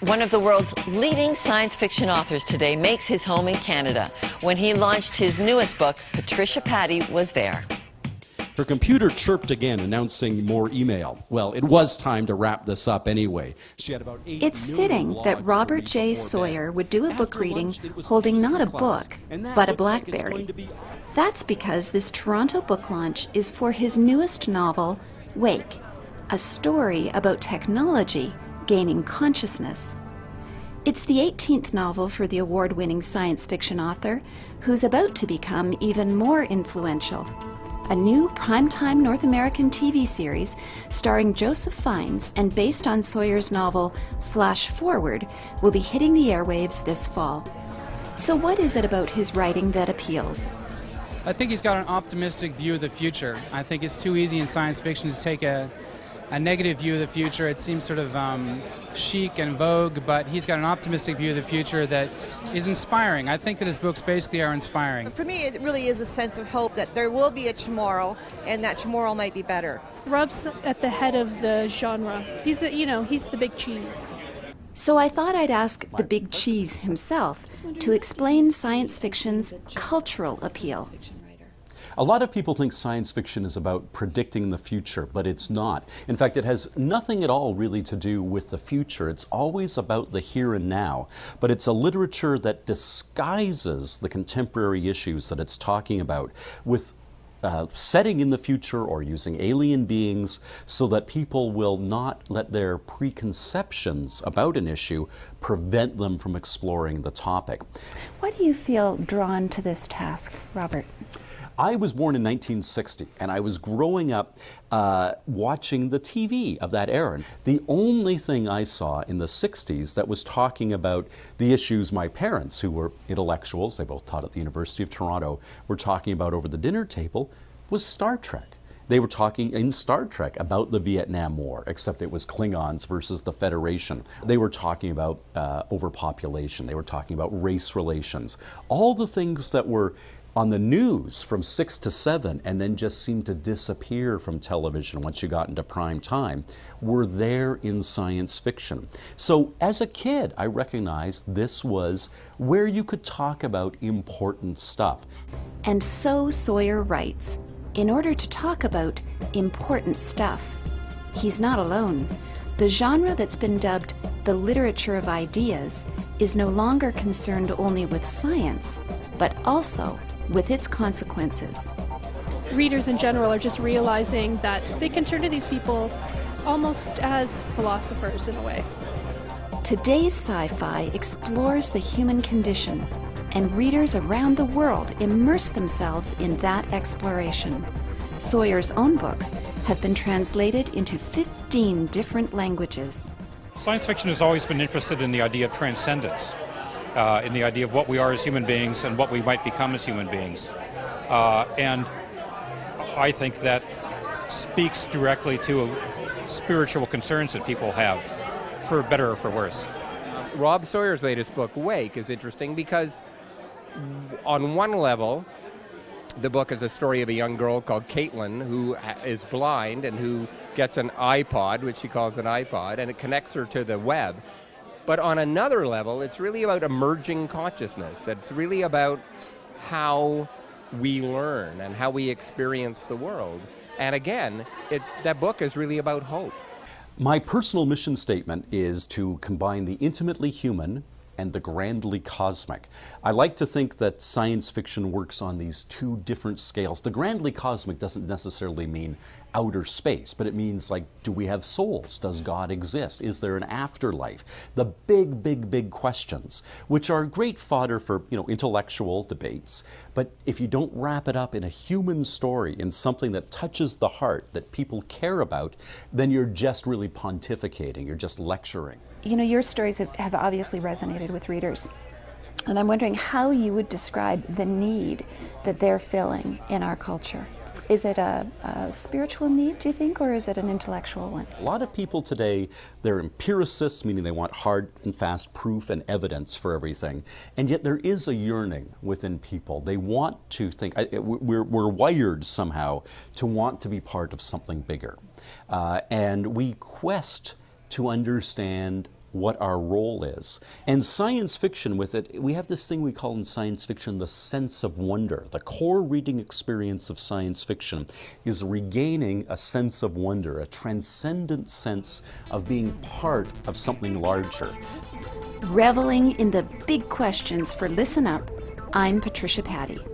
One of the world's leading science fiction authors today makes his home in Canada. When he launched his newest book, Patricia Paddey was there. Her computer chirped again, announcing more email. Well, it was time to wrap this up anyway. She had about 8 It's million fitting blogs that to Robert read J. before Sawyer bed. would do a After book reading lunch, it was holding music not a class, book, and that but a looks like it's BlackBerry. going to be- That's because this Toronto book launch is for his newest novel, Wake, a story about technology gaining consciousness. It's the 18th novel for the award-winning science fiction author, who's about to become even more influential. A new primetime North American TV series starring Joseph Fiennes and based on Sawyer's novel Flash Forward will be hitting the airwaves this fall. So what is it about his writing that appeals? I think he's got an optimistic view of the future. I think it's too easy in science fiction to take a negative view of the future. It seems sort of chic and vogue, but he's got an optimistic view of the future that is inspiring. I think that his books basically are inspiring. For me, it really is a sense of hope that there will be a tomorrow, and that tomorrow might be better. Rob's at the head of the genre. He's the big cheese. So I thought I'd ask the big cheese himself to explain science fiction's cultural appeal. A lot of people think science fiction is about predicting the future, but it's not. In fact, it has nothing at all really to do with the future. It's always about the here and now. But it's a literature that disguises the contemporary issues that it's talking about with setting in the future or using alien beings so that people will not let their preconceptions about an issue prevent them from exploring the topic. Why do you feel drawn to this task, Robert? I was born in 1960, and I was growing up watching the TV of that era. The only thing I saw in the 60s that was talking about the issues my parents, who were intellectuals, they both taught at the University of Toronto, were talking about over the dinner table was Star Trek. They were talking in Star Trek about the Vietnam War, except it was Klingons versus the Federation. They were talking about overpopulation. They were talking about race relations. All the things that were on the news from 6 to 7 and then just seemed to disappear from television once you got into prime time were there in science fiction. So as a kid, I recognized this was where you could talk about important stuff. And so Sawyer writes, in order to talk about important stuff, he's not alone. The genre that's been dubbed the literature of ideas is no longer concerned only with science, but also with its consequences. Readers in general are just realizing that they can turn to these people almost as philosophers in a way. Today's sci-fi explores the human condition, and readers around the world immerse themselves in that exploration. Sawyer's own books have been translated into 15 different languages. Science fiction has always been interested in the idea of transcendence. In the idea of what we are as human beings and what we might become as human beings. And I think that speaks directly to spiritual concerns that people have, for better or for worse. Rob Sawyer's latest book, Wake, is interesting because on one level, the book is a story of a young girl called Caitlin who is blind and who gets an iPod, which she calls an iPod, and it connects her to the web. But on another level, it's really about emerging consciousness. It's really about how we learn and how we experience the world. And again, that book is really about hope. My personal mission statement is to combine the intimately human and the grandly cosmic. I like to think that science fiction works on these two different scales. The grandly cosmic doesn't necessarily mean outer space, but it means, like, do we have souls? Does God exist? Is there an afterlife? The big, big, big questions, which are great fodder for, intellectual debates. But if you don't wrap it up in a human story, in something that touches the heart, that people care about, then you're just really pontificating, you're just lecturing. Your stories have obviously resonated with readers. And I'm wondering how you would describe the need that they're filling in our culture. Is it a spiritual need, do you think, or is it an intellectual one? A lot of people today, they're empiricists, meaning they want hard and fast proof and evidence for everything. And yet there is a yearning within people. They want to think, we're wired somehow to want to be part of something bigger. And we quest to understand what our role is. And science fiction with it, we have this thing we call in science fiction the sense of wonder. The core reading experience of science fiction is regaining a sense of wonder, a transcendent sense of being part of something larger. Reveling in the big questions for Listen Up, I'm Patricia Paddey.